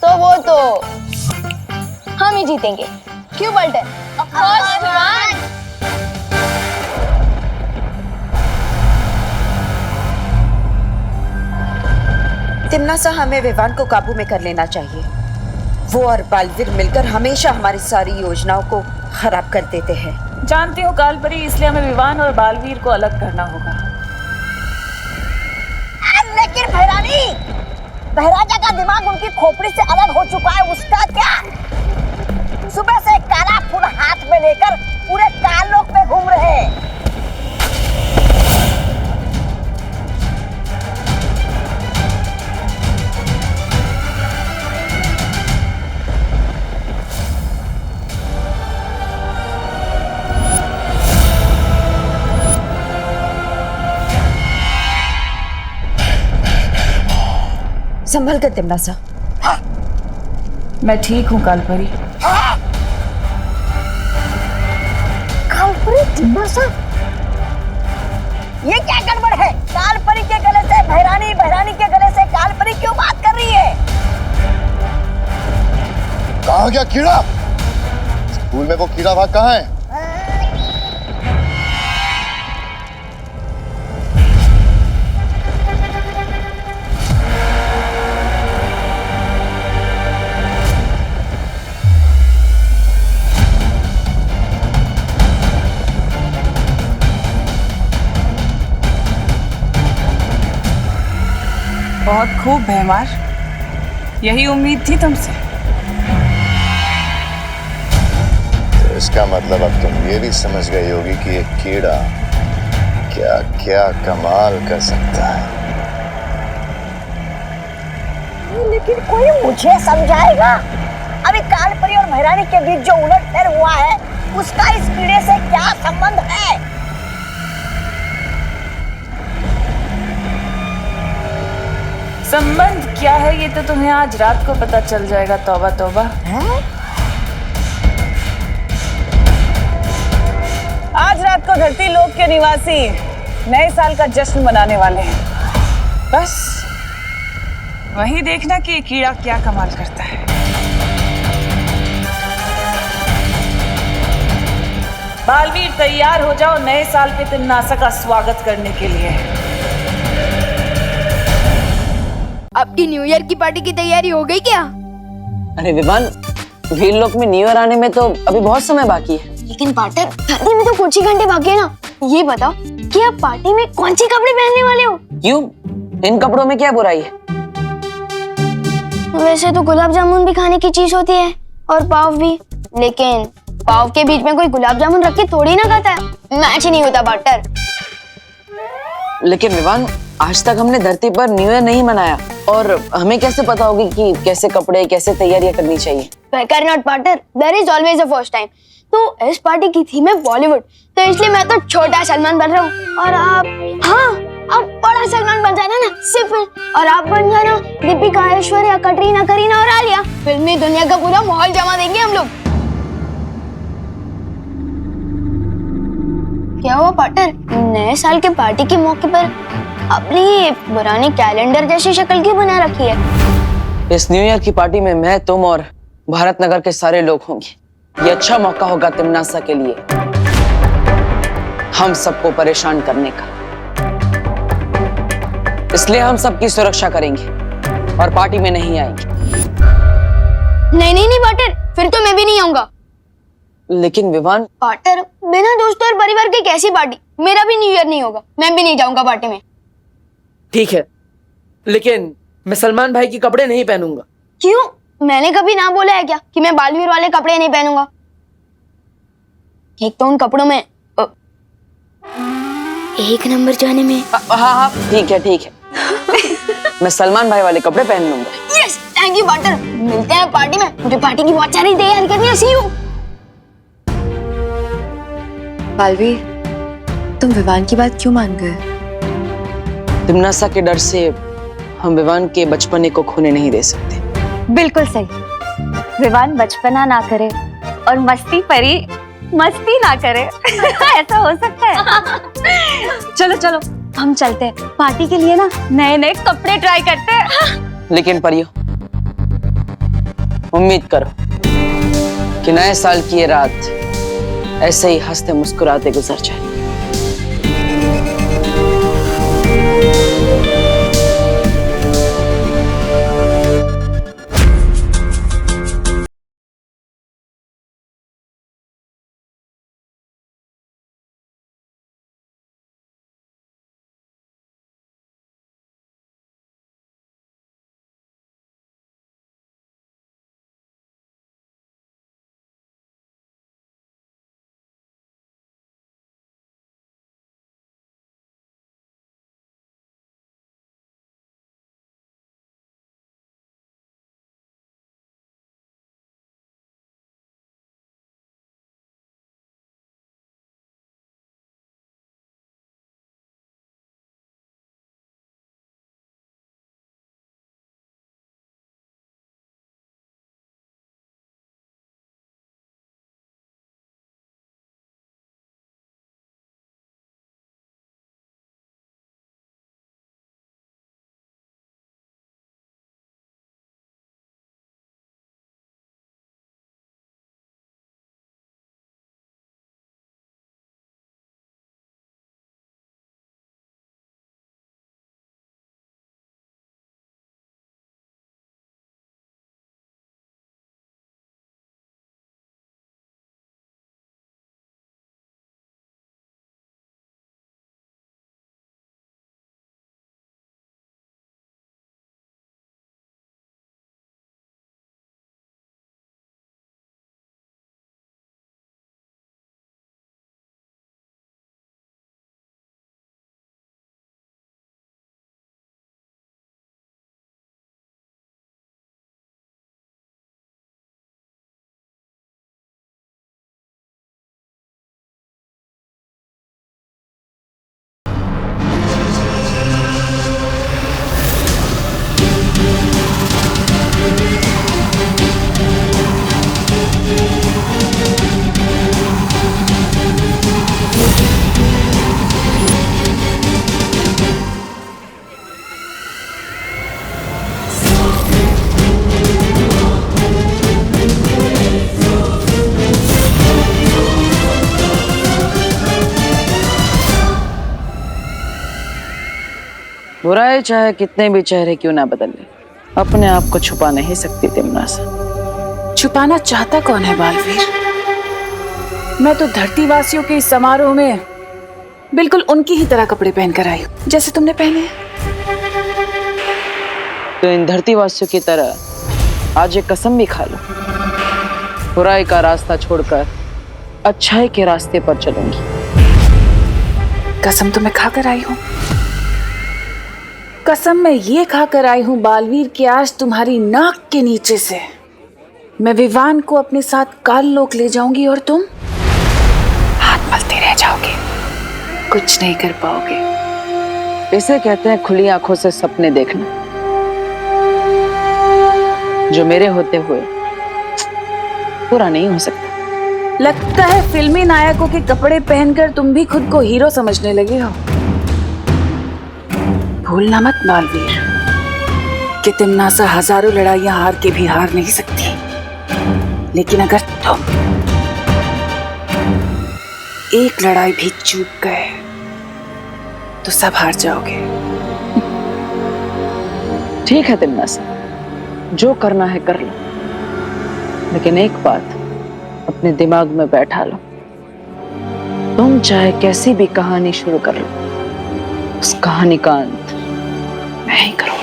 तो वो तो हम ही जीतेंगे। क्यों बल्टन? Of course Vivaan. तिम्नासा, हमें विवान को काबू में कर लेना चाहिए। वो और बालवीर मिलकर हमेशा हमारी सारी योजनाओं को खराब कर देते हैं। जानती हूँ कालपरी, इसलिए हमें विवान और बालवीर को अलग करना होगा। लेकिन भैरानी, बहराजा का दिमाग उनकी खोपड़ी से अलग हो चुका है, उसका क्या? सुबह से काला फूल हाथ में लेकर पूरे कालोक में घूम रहे हैं। संभल कर तिम्नासा। मैं ठीक हूँ कालपरी। कालपरी? तिम्नासा? ये क्या गड़बड़ है? कालपरी के गले से भैरानी, भैरानी के गले से कालपरी क्यों बात कर रही है? कहाँ गया कीड़ा? स्कूल में वो कीड़ा भाग कहाँ है? बहुत खूब भैमार, यही उम्मीद थी तुमसे। तो इसका मतलब अब तुम ये भी समझ गई होगी कि एक कीड़ा क्या क्या कमाल कर सकता है। लेकिन कोई मुझे समझाएगा? अभी कालपरी और भैरानी के बीच जो उलटफेर हुआ है, उसका इस कीड़े से क्या संबंध है? संबंध क्या है ये तो तुम्हें आज रात को पता चल जाएगा। तौबा तौबा। आज रात को धरती लोक के निवासी नए साल का जश्न मनाने वाले हैं। बस वही देखना कि ये कीड़ा क्या कमाल करता है। बालवीर, तैयार हो जाओ नए साल पे तिम्नासा का स्वागत करने के लिए। आपकी न्यू ईयर की पार्टी की तैयारी हो गई क्या? अरे विवान, वीर लोक में न्यू ईयर आने में तो अभी बहुत समय बाकी है। लेकिन पार्टनर, शादी में तो कुछ ही घंटे बाकी है ना। ये बताओ कि आप पार्टी में कौन सी कपड़े पहनने वाले हो? क्यों, इन कपड़ों में क्या बुराई है? वैसे तो गुलाब जामुन भी खाने की चीज होती है और पाव भी, लेकिन पाव के बीच में कोई गुलाब जामुन रख के थोड़ी ना खाता है। मैच ही नहीं होता पार्टनर। लेकिन विवान, आज तक हमने धरती पर न्यू ईयर नहीं मनाया और हमें कैसे पता होगी कि कैसे कपड़े, कैसे तैयारियां करनी चाहिए? Not partner, there is always a first time. तो इस पार्टी की थीम है बॉलीवुड, तो इसलिए मैं तो छोटा सलमान बन रहा हूँ और आप, हाँ, आप बड़ा सलमान बन जाना ना सिर्फ, और आप बन जाना दीपिका, ऐश्वर्या, कटरीना, करीना और आलिया। फिल्मी दुनिया का पूरा माहौल जमा देंगे हम लोग। क्या हुआ पार्टनर, नए साल के पार्टी के मौके पर अपनी पुरानी कैलेंडर जैसी शक्ल क्यों बना रखी है? इस न्यू ईयर की पार्टी में मैं, तुम और भारत नगर के सारे लोग होंगे। ये अच्छा मौका होगा तिम्नासा के लिए हम सबको परेशान करने का। इसलिए हम सबकी सुरक्षा करेंगे और पार्टी में नहीं आएंगे। नहीं पार्टनर, फिर तो मैं भी नहीं आऊंगा। लेकिन विवान। पार्टनर, बिना दोस्तों और परिवार के कैसी पार्टी? मेरा भी न्यू ईयर नहीं होगा, मैं भी नहीं जाऊंगा पार्टी में। ठीक है, लेकिन मैं सलमान भाई के कपड़े नहीं पहनूंगा। क्यों? मैंने कभी ना बोला है क्या कि मैं बालवीर वाले कपड़े नहीं पहनूंगा? एक तो उन कपड़ों में एक नंबर जाने में। हाँ, ठीक है मैं सलमान भाई वाले कपड़े पहन लूंगा। Yes, thank you partner. मिलते हैं पार्टी में, मुझे पार्टी की बहुत सारी तैयारी करनी है। सी यू। बालवीर, तुम विवान की बात क्यों मान गए? तिमनासा के डर से हम विवान के बचपने को खोने नहीं दे सकते। बिल्कुल सही। विवान बचपना ना करे और मस्ती परी मस्ती ना करे। ऐसा हो सकता है? चलो हम चलते हैं पार्टी के लिए ना, नए कपड़े ट्राई करते हैं। लेकिन परियो, उम्मीद करो कि नए साल की ये रात ऐसे ही हंसते मुस्कुराते गुजर जाए। बुराई चाहे कितने भी चेहरे क्यों ना बदल ले, अपने आप को छुपा नहीं सकती तिमनासा। छुपाना चाहता कौन है बालवीर? मैं तो धरतीवासियों के इस समारोह में बिल्कुल उनकी ही तरह कपड़े पहनकर आई हूँ जैसे तुमने पहने हैं। तो इन धरतीवासियों की तरह आज एक कसम भी खा लो, बुराई का रास्ता छोड़कर अच्छाई के रास्ते पर चलूंगी। कसम तो मैं खाकर आई हूँ, कसम मैं ये खाकर आई हूँ बालवीर कि आज तुम्हारी नाक के नीचे से मैं विवान को अपने साथ काल लोक ले जाऊंगी और तुम हाथ मलते रह जाओगे, कुछ नहीं कर पाओगे। इसे कहते हैं खुली आंखों से सपने देखना, जो मेरे होते हुए पूरा नहीं हो सकता। लगता है फिल्मी नायकों के कपड़े पहनकर तुम भी खुद को हीरो समझने लगे हो। भूलना मत बालवीर कि तिमनासा हजारों लड़ाइयां हार के भी हार नहीं सकती, लेकिन अगर तुम एक लड़ाई भी चूक गए तो सब हार जाओगे। ठीक है तिमनासा, जो करना है कर लो, लेकिन एक बात अपने दिमाग में बैठा लो, तुम चाहे कैसी भी कहानी शुरू कर लो, उस कहानी का अंत मैं ही करूंगा।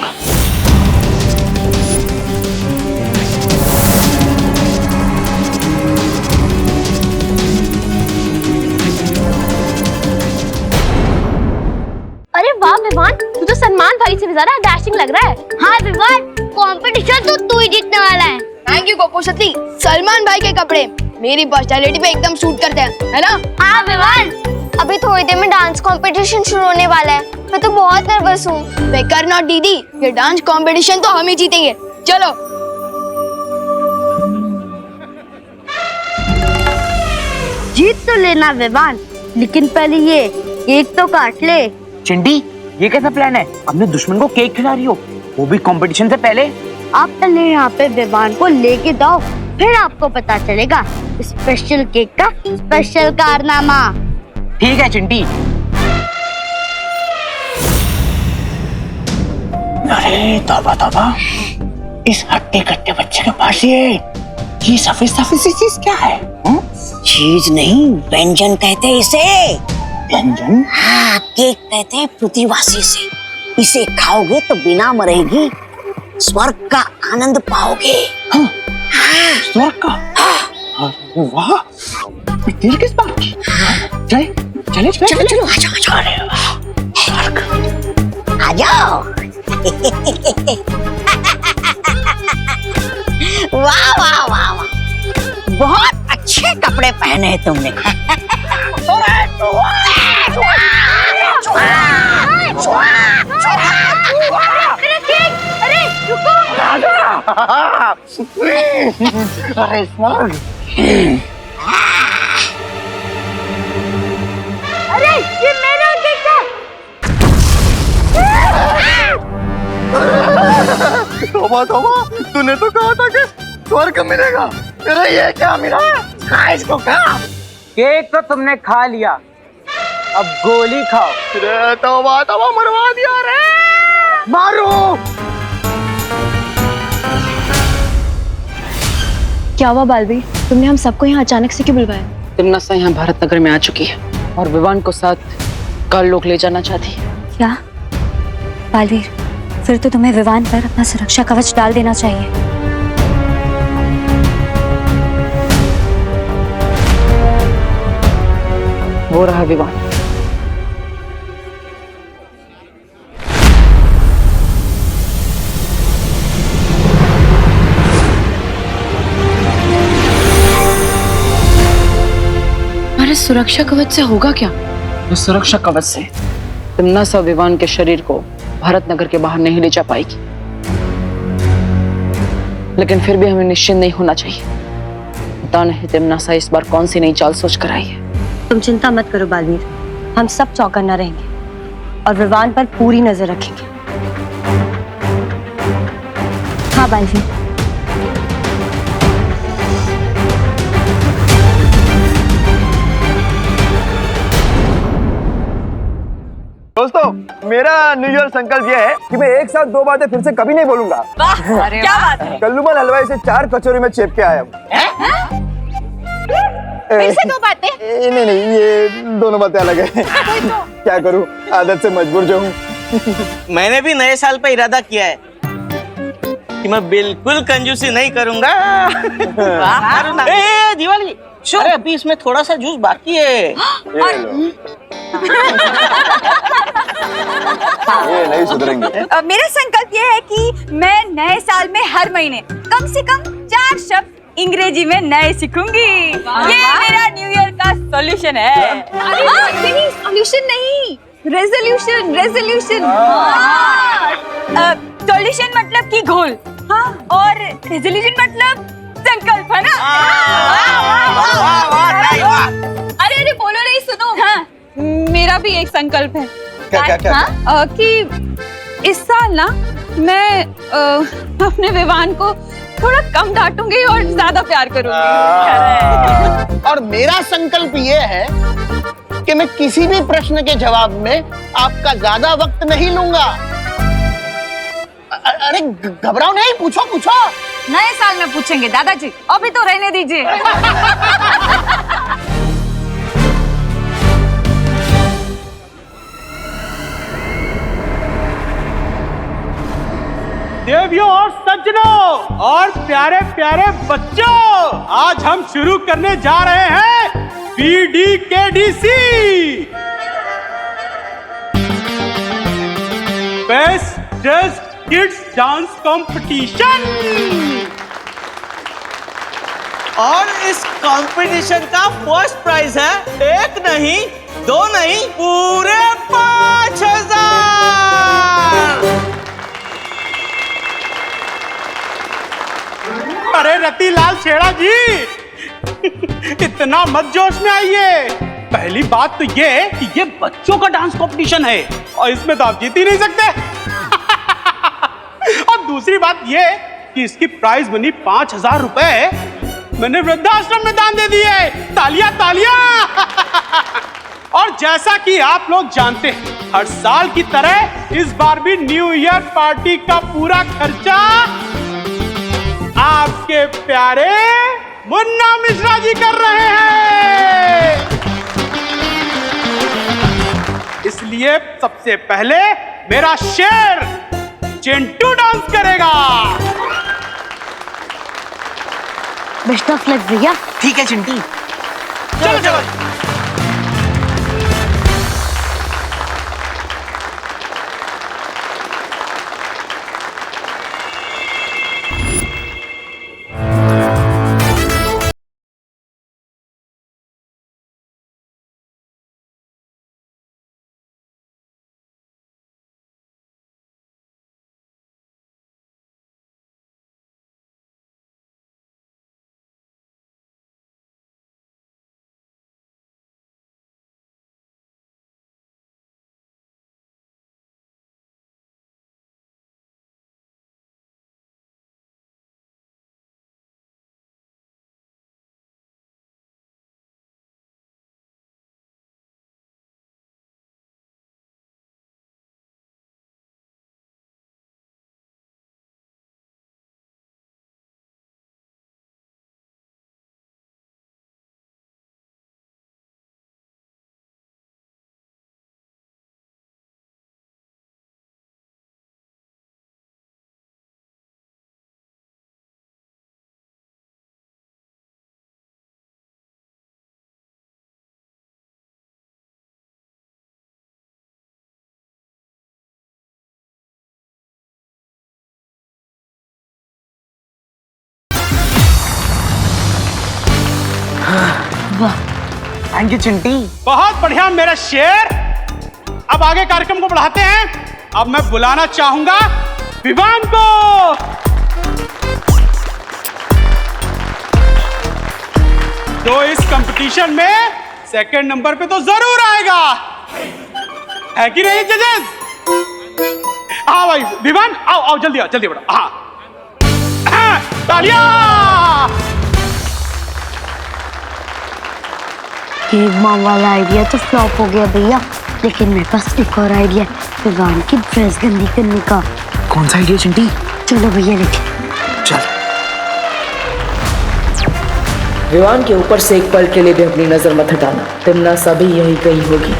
अरे वाह विवान, तू तो सलमान भाई से भी ज्यादा डैशिंग लग रहा है। हाँ विवान, कंपटीशन तो तू ही जीतने वाला है। थैंक यू कोको सती। सलमान भाई के कपड़े मेरी पर्सनालिटी पे एकदम सूट करते हैं, है ना? हाँ विवान, अभी थोड़ी देर में डांस कंपटीशन शुरू होने वाला है। मैं तो बहुत नर्वस हूँ। बेकर नॉट दीदी, ये डांस कंपटीशन तो हम ही जीतेंगे। चलो। जीत तो लेना विवान, लेकिन पहले ये केक तो काट ले। चिंटी, ये कैसा प्लान है? अपने दुश्मन को केक खिला रही हो, वो भी कंपटीशन से पहले? आप पहले यहाँ पे विवान को लेके जाओ, फिर आपको पता चलेगा स्पेशल केक का स्पेशल कारनामा। ठीक है चिंटी। अरे तौबा तौबा, इस हट्टे कट्टे बच्चे के पास ये सफेद सफेद सी चीज क्या है? चीज नहीं, व्यंजन कहते हैं इसे। व्यंजन? हाँ, केक कहते हैं पृथ्वीवासी से। इसे खाओगे तो बिना मरेगी स्वर्ग का आनंद पाओगे। हाँ, स्वर्ग का? अरे वाह, तेरी किस बात की? चले चले चले चलो, आ जाओ। अरे वाह, स्वर्ग। आ जाओ। वाह वाह वाह वाह, बहुत अच्छे कपड़े पहने हैं तुमने। अरे रुको। अरे स्वर्ग। अरे ये मेरा केक है। तौबा तौबा, तूने तो कहा था कि स्वर्ग मिलेगा, तेरा ये क्या मिला? खा इसको, खा। केक तो तुमने खा लिया, अब गोली खाओ। अरे तौबा तौबा, मरवा दिया रे। मारो। क्या हुआ बालवीर, तुमने हम सबको यहाँ अचानक से क्यों बुलवाया? तिमनासा यहाँ भारत नगर में आ चुकी है और विवान को साथ काल लोग ले जाना चाहती है। क्या बालवीर, फिर तो तुम्हें विवान पर अपना सुरक्षा कवच डाल देना चाहिए। वो रहा विवान। अरे सुरक्षा कवच से होगा क्या? इस सुरक्षा कवच से तिमनासा विवान के शरीर को भारत नगर के बाहर नहीं ले जा पाएगी, लेकिन फिर भी हमें निश्चिंत नहीं होना चाहिए। पता नहीं तिमनासा इस बार कौन सी नई चाल सोच कर आई है। तुम चिंता मत करो बालवीर, हम सब चौकन्ना रहेंगे और विवान पर पूरी नजर रखेंगे। हाँ बालवीर। दोस्तों, मेरा न्यू ईयर संकल्प ये है कि मैं एक साथ दो बातें फिर से कभी नहीं बोलूंगा। क्या बात है? कल्लूमल हलवाई से 4 कचौरी में चेप के आया हूँ। फिर से 2 बातें? नहीं, ये दोनों बातें अलग है। क्या करूँ, आदत से मजबूर जो हूँ। मैंने भी नए साल पे इरादा किया है कि मैं बिल्कुल कंजूसी नहीं करूंगा। दिवाली, अरे अभी इसमें थोड़ा सा जूस बाकी है। ये नहीं सुधरेंगे। मेरा संकल्प ये है कि मैं नए साल में हर महीने कम से कम 4 शब्द अंग्रेजी में नए सीखूंगी। ये मेरा न्यू ईयर का सॉल्यूशन है। नहीं, सॉल्यूशन नहीं, रेजोल्यूशन। सॉल्यूशन मतलब कि घोल, हाँ, और रेजोल्यूशन मतलब संकल्प, है ना? अरे बोलो नहीं, सुनो। हाँ, मेरा भी एक संकल्प है। क्या? हाँ, कि इस साल ना मैं अपने विवान को थोड़ा कम डांटूंगी और ज्यादा प्यार करूंगी। और मेरा संकल्प ये है कि मैं किसी भी प्रश्न के जवाब में आपका ज्यादा वक्त नहीं लूंगा। अरे घबराओ नहीं, पूछो पूछो। नए साल में पूछेंगे दादाजी, अभी तो रहने दीजिए। देवियों और सज्जनों और प्यारे प्यारे बच्चों, आज हम शुरू करने जा रहे हैं BDKDC best kids dance competition. और इस कंपटीशन का फर्स्ट प्राइज है 1 नहीं 2 नहीं पूरे 5000। अरे रतिलाल छेड़ा जी, इतना मत जोश में आइए। पहली बात तो ये कि ये बच्चों का डांस कंपटीशन है और इसमें तो आप जीत ही नहीं सकते। और दूसरी बात ये कि इसकी प्राइज मनी 5000 रुपए मैंने वृद्धाश्रम में दान दे दिए। तालियां तालियां। और जैसा कि आप लोग जानते हैं, हर साल की तरह इस बार भी न्यू ईयर पार्टी का पूरा खर्चा आपके प्यारे मुन्ना मिश्रा जी कर रहे हैं। इसलिए सबसे पहले मेरा शेर चिंटू डांस करेगा। बेस्ट ऑफ लक भैया। ठीक है चिंटी, चलो चलो। Thank you Chinti. बहुत बढ़िया मेरा शेर। अब आगे कार्यक्रम को बढ़ाते हैं। अब मैं बुलाना चाहूंगा विवान को। जो इस कंपटीशन में सेकंड नंबर पे तो जरूर आएगा, है कि नहीं जजेस? हाँ भाई विवान, आओ आओ जल्दी आओ, जल्दी बढ़ो। हाँ तालियां। केक बॉम्ब वाला आइडिया तो फ्लॉप हो गया भैया, लेकिन मेरे पास एक और आइडिया है विवान की ड्रेस गंदी करने का। कौन सा आइडिया चिंटी? चलो भैया लेके चल। विवान के ऊपर से एक पल के लिए भी अपनी नजर मत हटाना। तिमनासा भी यही कहीं होगी।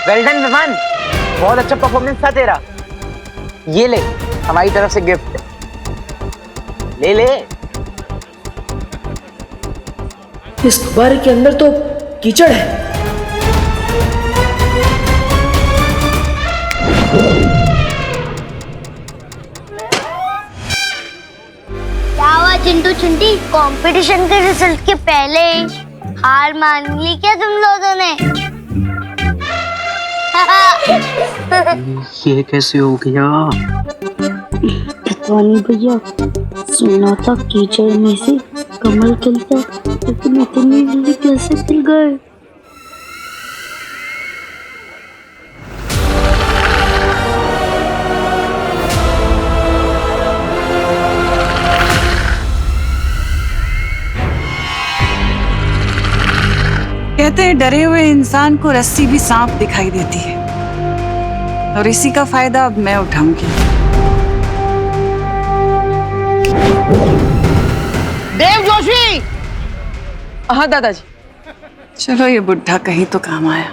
वेल डन विवान, बहुत अच्छा परफॉर्मेंस था तेरा। ये ले हमारी तरफ से गिफ्ट, ले ले। इस गुब्बारे के अंदर तो कीचड़ है। क्या हुआ चिंटू चिंटी, कंपटीशन के रिजल्ट के पहले हार मान ली क्या तुम लोगों ने? ये कैसे हो गया? पता नहीं भैया, सुना था कीचड़ में से कमल खिलता, लेकिन इतनी जल्दी कैसे खिल गए? कहते हैं डरे हुए इंसान को रस्सी भी सांप दिखाई देती है, और इसी का फायदा अब मैं उठाऊंगी। देव जोशी। हाँ दादाजी। चलो ये बुढ़ा कहीं तो काम आया।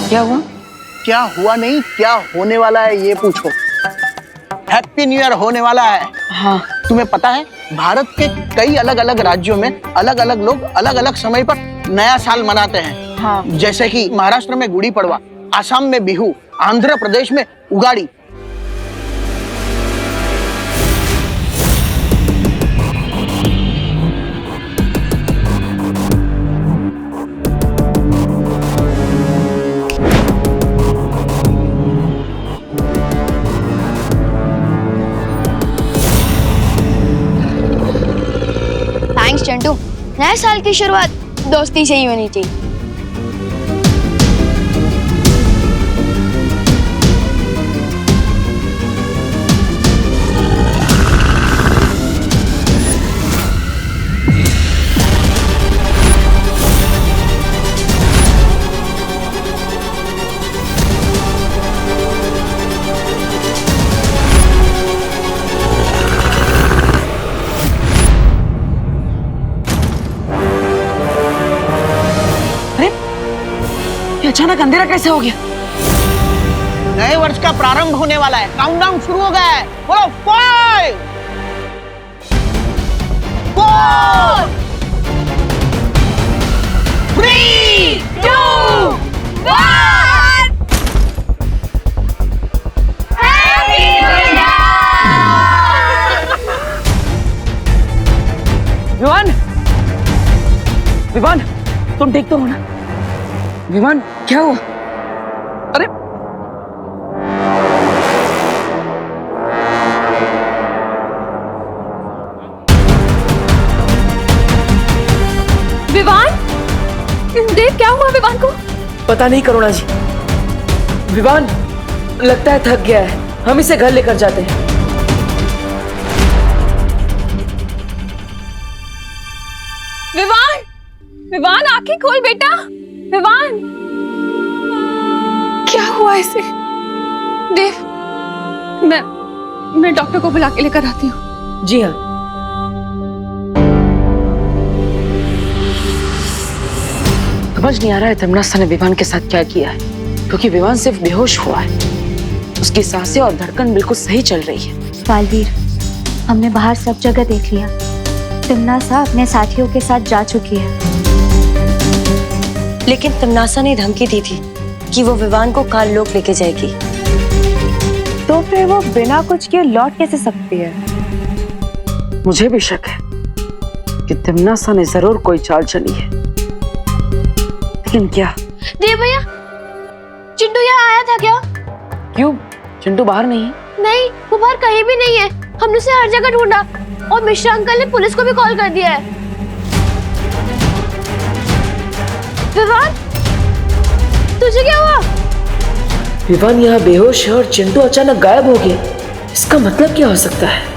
क्या हुआ? क्या हुआ नहीं, क्या होने वाला है ये पूछो। हैप्पी न्यू ईयर होने वाला है। हाँ। तुम्हें पता है भारत के कई अलग अलग राज्यों में अलग अलग लोग अलग अलग समय पर नया साल मनाते हैं। हाँ। जैसे कि महाराष्ट्र में गुड़ी पड़वा, आसाम में बिहू, आंध्र प्रदेश में उगाड़ी। थैंक्स चंटू, नए साल की शुरुआत दोस्ती से ही होनी चाहिए। अचानक अंधेरा कैसे हो गया? नए वर्ष का प्रारंभ होने वाला है, काउंटडाउन शुरू हो गया है। बोलो 5 4 3 2 1। Happy new year! Vivaan, Vivaan, तुम ठीक तो हो ना? विमान, क्या हुआ? अरे विवान, देव क्या हुआ विवान को? पता नहीं करुणा जी, विवान लगता है थक गया है, हम इसे घर लेकर जाते हैं। विवान, विवान आंखें खोल बेटा। विवान, क्या हुआ इसे? देव, मैं डॉक्टर को बुला के लेकर आती हूँ। जी हाँ। समझ नहीं आ रहा है तमन्ना ने विवान के साथ क्या किया है, क्योंकि विवान सिर्फ बेहोश हुआ है, उसकी सांसें और धड़कन बिल्कुल सही चल रही है। बालवीर, हमने बाहर सब जगह देख लिया, तमन्ना अपने साथियों के साथ जा चुकी है। लेकिन तमन्ना ने धमकी दी थी कि वो विवान को काललोक लेके जाएगी। तो फिर वो बिना कुछ किए लौट कैसे सकती है? मुझे भी शक है कि तमन्ना ने जरूर कोई चाल चली है, लेकिन क्या? देव भैया, चिंटू यहाँ आया था क्या? क्यों? चिंटू बाहर नहीं है? नहीं, वो बाहर कहीं भी नहीं है। हमने उसे हर जगह ढूंढा और मिश्रा अंकल ने पुलिस को भी कॉल कर दिया है। विवान, तुझे क्या हुआ? विवान यहाँ बेहोश है और चिंटू अचानक गायब हो गया। इसका मतलब क्या हो सकता है?